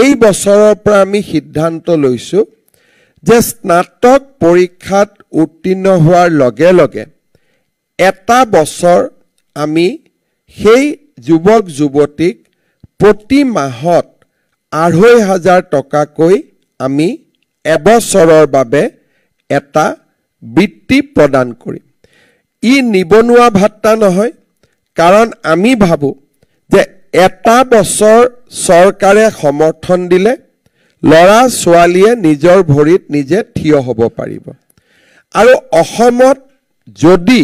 এই বছৰৰ পৰা আমি সিদ্ধান্ত লৈছো যে স্নাতক পৰীক্ষাত উত্তীৰ্ণ হোৱাৰ লগে লগে এটা বছৰ আমি সেই যুৱক যুৱতীক প্ৰতি মাহত ২৫০০ টকাকৈ আমি এবছৰৰ বাবে এটা বৃত্তি প্ৰদান কৰিম। ই নিবনুৱা ভাত্তা নহয়, কাৰণ আমি ভাবো যে এটা বছৰ চৰকাৰে সমৰ্থন দিলে লৰা ছোৱালীয়ে নিজৰ ভৰিত নিজে থিয় হ'ব পাৰিব। আৰু অসমত যদি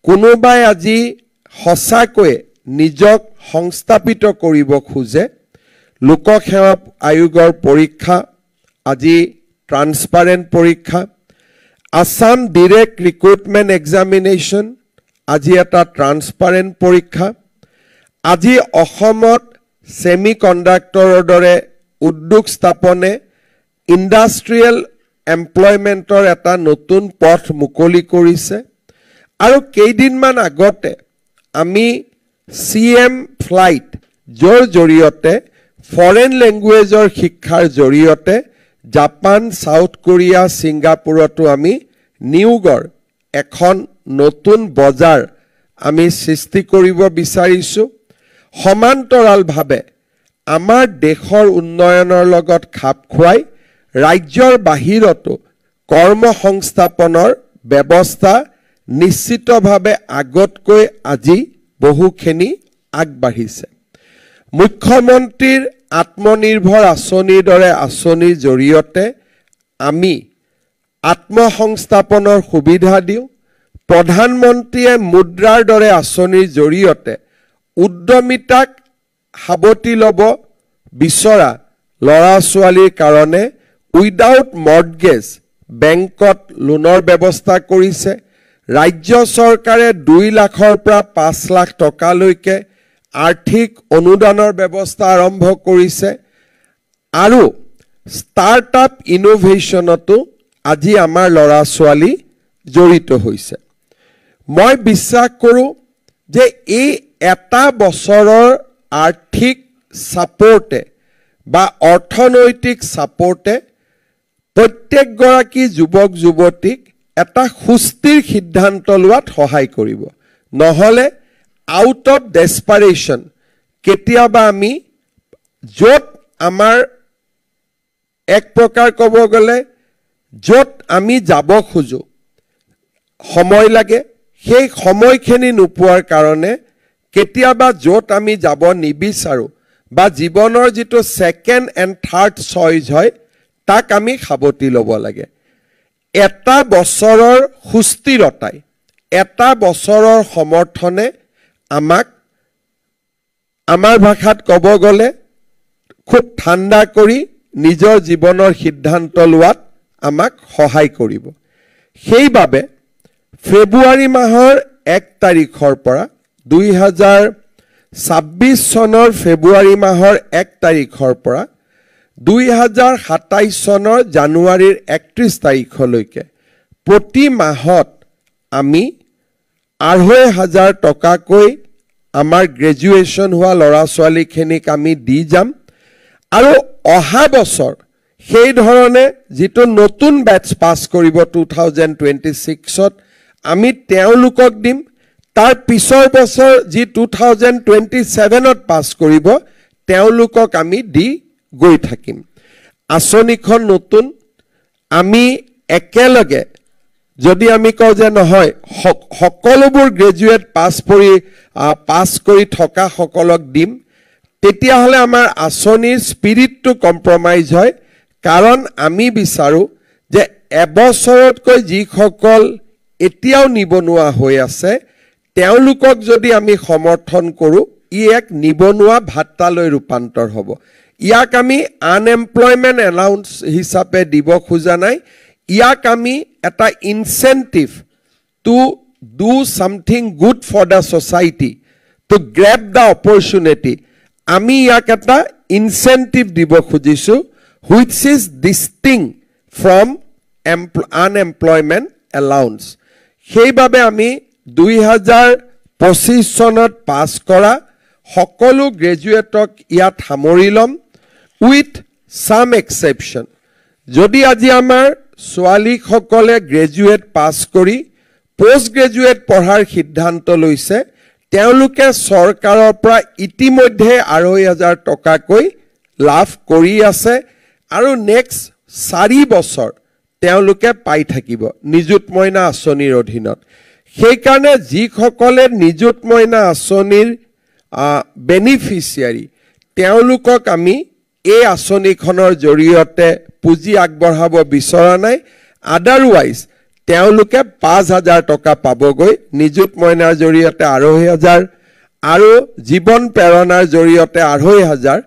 কোনোবাই আজি সঁচাকৈ নিজক সংস্থাপিত কৰিব খোজে, লোকসেৱা আয়োগৰ পৰীক্ষা আজি ট্ৰান্সপাৰেণ্ট পৰীক্ষা, আসাম ডিৰেক্ট ৰিক্ৰুটমেণ্ট এক্সামিনেশ্যন আজি এটা ট্ৰান্সপাৰেণ্ট পৰীক্ষা, আজি অসমত সেমি কণ্ডাক্টৰৰ দৰে উদ্যোগ স্থাপনে ইণ্ডাষ্ট্ৰিয়েল এমপ্লয়মেণ্টৰ এটা নতুন পথ মুকলি কৰিছে। আৰু কেইদিনমান আগতে আমি CM ফ্লাইট যৰ জৰিয়তে ফৰেন লেংগুৱেজৰ শিক্ষাৰ জৰিয়তে জাপান, সাউথ কোৰিয়া, ছিংগাপুৰতো আমি নিয়োগৰ এখন নতুন বজাৰ আমি সৃষ্টি কৰিব বিচাৰিছো। সমান্তৰালভাৱে আমাৰ দেশৰ উন্নয়নৰ লগত খাপ খুৱাই ৰাজ্যৰ বাহিৰতো কৰ্মসংস্থাপনৰ ব্যৱস্থা নিশ্চিতভাৱে আগতকৈ আজি বহুখিনি আগবাঢ়িছে। মুখ্যমন্ত্ৰীৰ আত্মনিৰ্ভৰ আঁচনিৰ দৰে আঁচনিৰ জৰিয়তে আমি আত্মসংস্থাপনৰ সুবিধা দিওঁ। প্ৰধানমন্ত্ৰীয়ে মুদ্ৰাৰ দৰে আঁচনিৰ জৰিয়তে উদ্যমিতাক সাৱটি ল'ব বিচৰা ল'ৰা ছোৱালীৰ কাৰণে উইদাউট মৰ্টগেজ বেংকত লোনৰ ব্যৱস্থা কৰিছে। ৰাজ্য চৰকাৰে ২ লাখৰ পৰা ৫ লাখ টকালৈকে আৰ্থিক অনুদানৰ ব্যৱস্থা আৰম্ভ কৰিছে। আৰু ষ্টাৰ্টআপ ইনোভেশ্যনতো আজি আমাৰ ল'ৰা ছোৱালী জড়িত হৈছে। মই বিশ্বাস কৰোঁ যে এই এটা বছৰৰ আৰ্থিক ছাপোৰ্টে বা অৰ্থনৈতিক ছাপোৰ্টে প্ৰত্যেকগৰাকী যুৱক যুৱতীক এটা সুস্থিৰ সিদ্ধান্ত লোৱাত সহায় কৰিব। নহ'লে আউট অফ ডেছপাৰেশ্যন কেতিয়াবা আমি য'ত আমাৰ এক প্ৰকাৰ ক'ব গ'লে য'ত আমি যাব খোজো সময় লাগে, সেই সময়খিনি নোপোৱাৰ কাৰণে কেতিয়াবা য'ত আমি যাব নিবিচাৰোঁ বা জীৱনৰ যিটো ছেকেণ্ড এণ্ড থাৰ্ড চইচ হয় তাক আমি সাৱটি ল'ব লাগে। এটা বছৰৰ সুস্থিৰতাই, এটা বছৰৰ সমৰ্থনে আমাক আমাৰ ভাষাত ক'ব গ'লে খুব ঠাণ্ডা কৰি নিজৰ জীৱনৰ সিদ্ধান্ত লোৱাত আমাক সহায় কৰিব। সেইবাবে ফেব্ৰুৱাৰী মাহৰ 1 তাৰিখৰ পৰা 2026 চনৰ ফেব্ৰুৱাৰী মাহৰ 1 তাৰিখৰ পৰা 2027 চনৰ জানুৱাৰীৰ 31 তাৰিখলৈকে প্ৰতি মাহত আমি ২৫০০ টকাকৈ আমাৰ গ্ৰেজুৱেশ্যন হোৱা ল'ৰা ছোৱালীখিনিক আমি দি যাম। আৰু অহা বছৰ সেই ধৰণে যিটো নতুন বেটছ পাছ কৰিব 2026ত আমি তেওঁলোকক দিম। তাৰ পিছৰ বছৰ যি 2027ত পাছ কৰিব তেওঁলোকক আমি দি গৈ থাকিম। আঁচনিখন নতুন, আমি একেলগে যদি আমি কওঁ যে নহয় সকলোবোৰ গ্ৰেজুৱেট পাছ কৰি থকা সকলক দিম, তেতিয়াহ'লে আমাৰ আঁচনিৰ স্পিৰিটটো কম্প্ৰমাইজ হয়। কাৰণ আমি বিচাৰোঁ যে এবছৰতকৈ যিসকল এতিয়াও নিবনুৱা হৈ আছে তেওঁলোকক যদি আমি সমৰ্থন কৰোঁ ই এক নিবনুৱা ভাত্তালৈ ৰূপান্তৰ হ'ব। ইয়াক আমি আনএমপ্লয়মেণ্ট এলাউন্স হিচাপে দিব খোজা নাই, ইয়াক আমি এটা incentive to do something good for the society, to grab the opportunity, আমি ইয়াক এটা ইনচেন্টিভ দিব খুজিছোঁ which is distinct from unemployment allowance. সেইবাবে আমি 2025 চনত পাছ কৰা সকলো গ্ৰেজুৱেটক ইয়াত সামৰি ল'ম। উইথ সাম এক্সেপশ্যন যদি আজি আমাৰ ছোৱালীসকলে গ্ৰেজুৱেট পাছ কৰি পোষ্ট গ্ৰেজুৱেট পঢ়াৰ সিদ্ধান্ত লৈছে তেওঁলোকে চৰকাৰৰ পৰা ইতিমধ্যে ২৫০০০ টকাকৈ লাভ কৰি আছে আৰু নেক্সট 4 বছৰ তেওঁলোকে পাই থাকিব নিযুত মইনা আঁচনিৰ অধীনত সেইকাৰণে যিসকলে নিযুত মইনা আঁচনিৰ বেনিফিচিয়াৰী তেওঁলোকক আমি এই আঁচনিখনৰ জৰিয়তে পুঁজি আগবঢ়াব বিচৰা নাই আদাৰৱাইজ তেওঁলোকে ৫০০০ টকা পাবগৈ নিযুত মইনাৰ জৰিয়তে ২৫০০০ আৰু জীৱন প্ৰেৰণাৰ জৰিয়তে ২৫০০০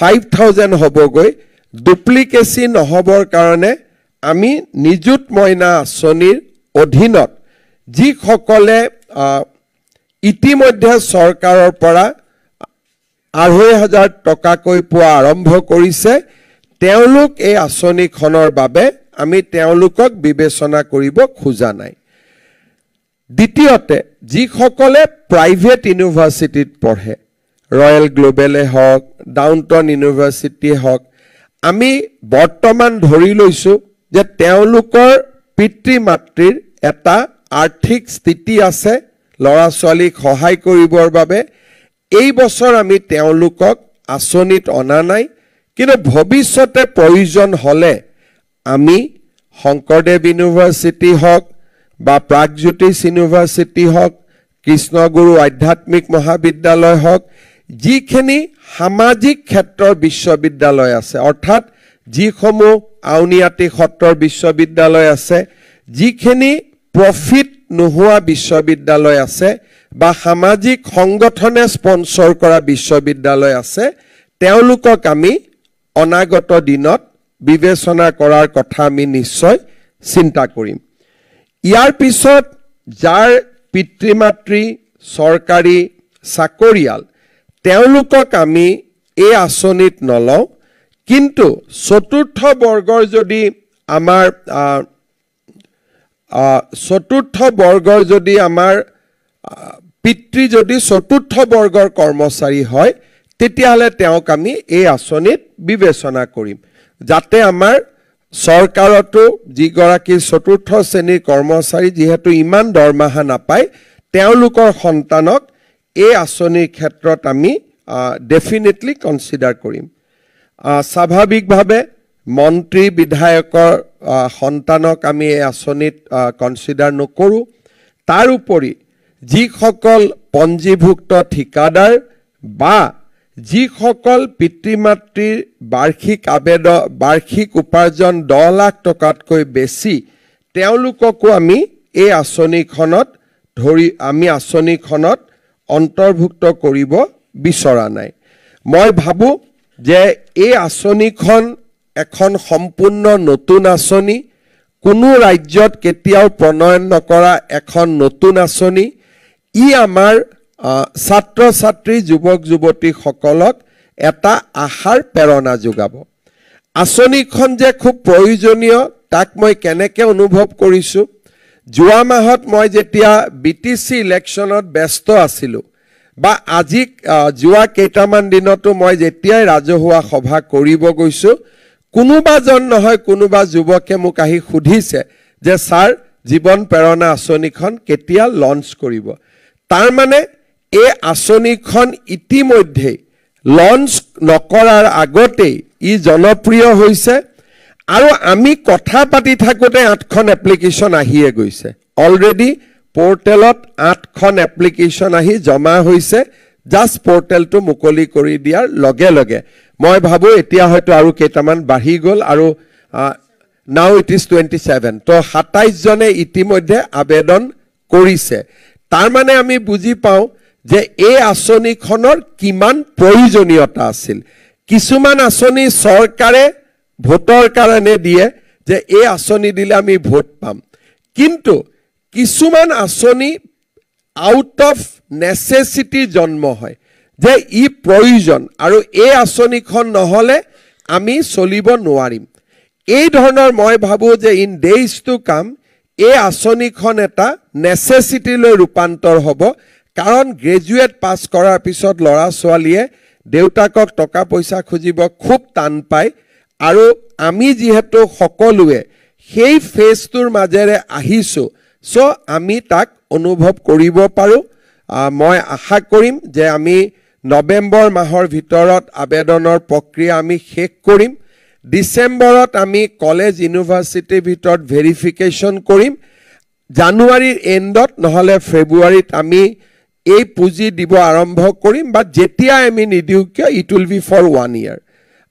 5000 হ'বগৈ ডুপ্লিকেচি নহবৰ কাৰণে আমি নিযুত মইনা আঁচনিৰ অধীনত যিসকলে ইতিমধ্যে চৰকাৰৰ পৰা ২৫০০০ টকাকৈ পোৱা আৰম্ভ কৰিছে তেওঁলোক এই আঁচনিখনৰ বাবে আমি তেওঁলোকক বিবেচনা কৰিব খোজা নাই দ্বিতীয়তে যিসকলে প্ৰাইভেট ইউনিভাৰ্চিটিত পঢ়ে ৰয়েল গ্লোবেলে হওক ডাউনটাউন ইউনিভাৰ্চিটি হওক আমি বৰ্তমান ধৰি লৈছো যে তেওঁলোকৰ পিতৃ মাতৃৰ এটা আৰ্থিক স্থিতি আছে লৰা ছোৱালীক সহায় কৰিবৰ বাবে এই বছৰ আমি তেওঁলোকক আঁচনিত অনা নাই কিন্তু ভৱিষ্যতে প্ৰয়োজন হলে আমি শংকৰদেৱ ইউনিভাৰ্চিটি হওক বা প্ৰাগজ্যোতিষ ইউনিভাৰ্চিটি হওক কৃষ্ণগুৰু আধ্যাত্মিক মহাবিদ্যালয় হওক যিখিনি সামাজিক ক্ষেত্ৰৰ বিশ্ববিদ্যালয় আছে অৰ্থাৎ যিসমূহ আউনিআটি সত্ৰৰ বিশ্ববিদ্যালয় আছে যিখিনি প্ৰফিট নোহোৱা বিশ্ববিদ্যালয় আছে বা সামাজিক সংগঠনে স্পন্সৰ কৰা বিশ্ববিদ্যালয় আছে তেওঁলোকক আমি অনাগত দিনত বিবেচনা কৰাৰ কথা আমি নিশ্চয় চিন্তা কৰিম ইয়াৰ পিছত যাৰ পিতৃ মাতৃ চৰকাৰী চাকৰিয়াল তেওঁলোকক আমি এই আঁচনিত নলওঁ কিন্তু চতুৰ্থ বৰ্গৰ যদি আমাৰ পিতৃ যদি চতুৰ্থ বৰ্গৰ কৰ্মচাৰী হয় তেতিয়াহ'লে তেওঁক আমি এই আঁচনিত বিবেচনা কৰিম যাতে আমাৰ চৰকাৰতো যিগৰাকী চতুৰ্থ শ্ৰেণীৰ কৰ্মচাৰী যিহেতু ইমান দৰমহা নাপায় তেওঁলোকৰ সন্তানক এই আঁচনিৰ ক্ষেত্ৰত আমি ডেফিনেটলি কনচিডাৰ কৰিম স্বাভাৱিকভাৱে মন্ত্ৰী বিধায়কৰ সন্তানক আমি এই আঁচনিত কনচিডাৰ নকৰোঁ তাৰ উপৰি যিসকল পঞ্জীভুক্ত ঠিকাদাৰ বা যিসকল পিতৃ মাতৃৰ বাৰ্ষিক উপাৰ্জন 10 লাখ টকাতকৈ বেছি তেওঁলোককো আমি এই আঁচনিখনত অন্তৰ্ভুক্ত কৰিব বিচৰা নাই মই ভাবো যে এই আঁচনিখন এখন সম্পূৰ্ণ নতুন আঁচনি কোনো ৰাজ্যত কেতিয়াও প্ৰণয়ন নকৰা এখন নতুন আঁচনি ই আমাৰ ছাত্ৰ ছাত্ৰী যুৱক যুৱতীসকলক এটা আশাৰ প্ৰেৰণা যোগাব আঁচনিখন যে খুব প্ৰয়োজনীয় তাক মই কেনেকৈ অনুভৱ কৰিছো যোৱা মাহত মই যেতিয়া বিটিসি ইলেকশ্যনত ব্যস্ত আছিলো বা আজি যোৱা কেইটামান দিনতো মই যেতিয়াই ৰাজহুৱা সভা কৰিব গৈছো কোনোবাজন নহয় কোনোবা যুৱকে মোক আহি সুধিছে যে স্যাৰ জীৱন প্ৰেৰণা আঁচনিখন কেতিয়া লঞ্চ কৰিব তাৰ মানে এই আঁচনিখন ইতিমধ্যে লঞ্চ নকৰাৰ আগতেই ই জনপ্ৰিয় হৈছে আৰু আমি কথা পাতি থাকোতে 8খন এপ্লিকেশন আহিয়ে গৈছে অলৰেডি পোৰ্টেলত 8খন এপ্লিকেশন আহি জমা হৈছে জাস্ট পোৰ্টেলটো মুকলি কৰি দিয়াৰ লগে লগে মই ভাবো এতিয়া হয়তো আৰু কেইটামান বাঢ়ি গ'ল আৰু নাও ইট ইজ 27 তো 27 জনে ইতিমধ্যে আবেদন কৰিছে তাৰ মানে আমি বুজি পাওঁ যে এই আঁচনিখনৰ কিমান প্ৰয়োজনীয়তা আছিল কিছুমান আঁচনি চৰকাৰে ভোটৰ কাৰণে দিয়ে যে এই আঁচনি দিলে আমি ভোট পাম কিন্তু কিছুমান আঁচনি আউট অফ নেসেসিটি জন্ম হয় যে ই প্ৰয়োজন আৰু এই আঁচনিখন নহলে আমি চলিব নোৱাৰিম এই ধৰণৰ মই ভাবো যে ইন ডেজ টু কাম এই আঁচনিখন এটা নেসেসিটি লৈ ৰূপান্তৰ হ'ব কাৰণ গ্ৰেজুৱেট পাছ কৰাৰ পিছত লৰা ছোৱালীয়ে দেউতাকক টকা পইচা খুজিব খুব টান পায় আৰু আমি যিহেতু সকলোৱে সেই ফেজটোৰ মাজেৰে আহিছোঁ সো আমি তাক অনুভৱ কৰিব পাৰোঁ মই আশা কৰিম যে আমি নৱেম্বৰ মাহৰ ভিতৰত আবেদনৰ প্ৰক্ৰিয়া আমি শেষ কৰিম ডিসেম্বৰত আমি কলেজ ইউনিভাৰ্সিটিৰ ভিতৰত ভেৰিফিকেশন কৰিম জানুৱাৰীৰ এণ্ডত নহলে ফেব্ৰুৱাৰীত আমি এই পুঁজি দিব আৰম্ভ কৰিম বা যেতিয়া আমি নিদিও কিয় ইট উইল বি ফৰ 1 ইয়াৰ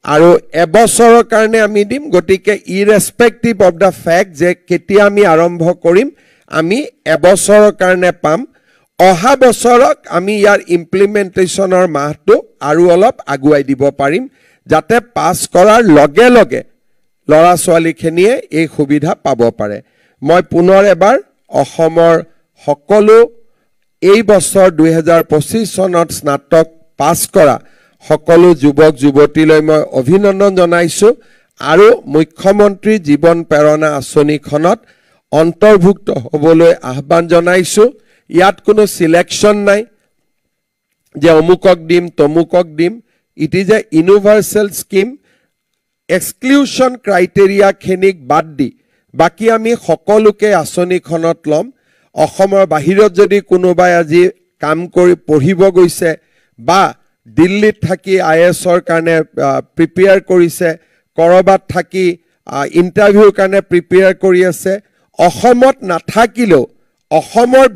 আৰু এবছৰৰ কাৰণে আমি দিম গতিকে ইৰেসপেক্টিভ অফ দা ফ্যাক্ট যে কেতিয়া আমি আৰম্ভ কৰিম আমি এবছৰৰ কাৰণে পাম অহা বছৰক আমি ইয়াৰ ইমপ্লিমেন্টেশনৰ মাহটো আৰু অলপ আগুৱাই দিব পাৰিম যাতে পাস কৰাৰ লগে লগে লৰা ছোৱালীখিনিয়ে এই সুবিধা পাব পাৰে মই পুনৰ এবাৰ অসমৰ সকলো এই বছৰ 2025 চনত স্নাতক পাস কৰা সকলো যুৱক যুৱতীলৈ মই অভিনন্দন জনাইছো আৰু মুখ্যমন্ত্ৰী জীৱন প্ৰেৰণা আঁচনিখনত অন্তৰ্ভুক্ত হ'বলৈ আহ্বান জনাইছো ইয়াত কোনো সিলেকশন নাই যে অমুকক দিম তমুকক দিম it is a universal scheme exclusion criteria খেনিক বাদ দি বাকি আমি সকলোকে আঁচনিখনত লম অসমৰ বাহিৰত যদি কোনোবাই আজি কাম কৰি পঢ়িব গৈছে বা দিল্লীত থাকি আইএছৰ কাৰণে প্ৰিপেয়াৰ কৰিছে কৰবাত থাকি ইন্টাৰভিউৰ কাৰণে প্ৰিপেয়াৰ কৰি আছে অসমত নাথাকিলেও অসমৰ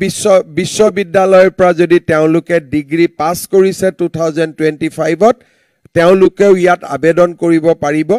বিশ্ববিদ্যালয়ৰ পৰা যদি তেওঁলোকে ডিগ্ৰী পাস কৰিছে 2025ত তেওঁলোকেও ইয়াত আবেদন কৰিব পাৰিব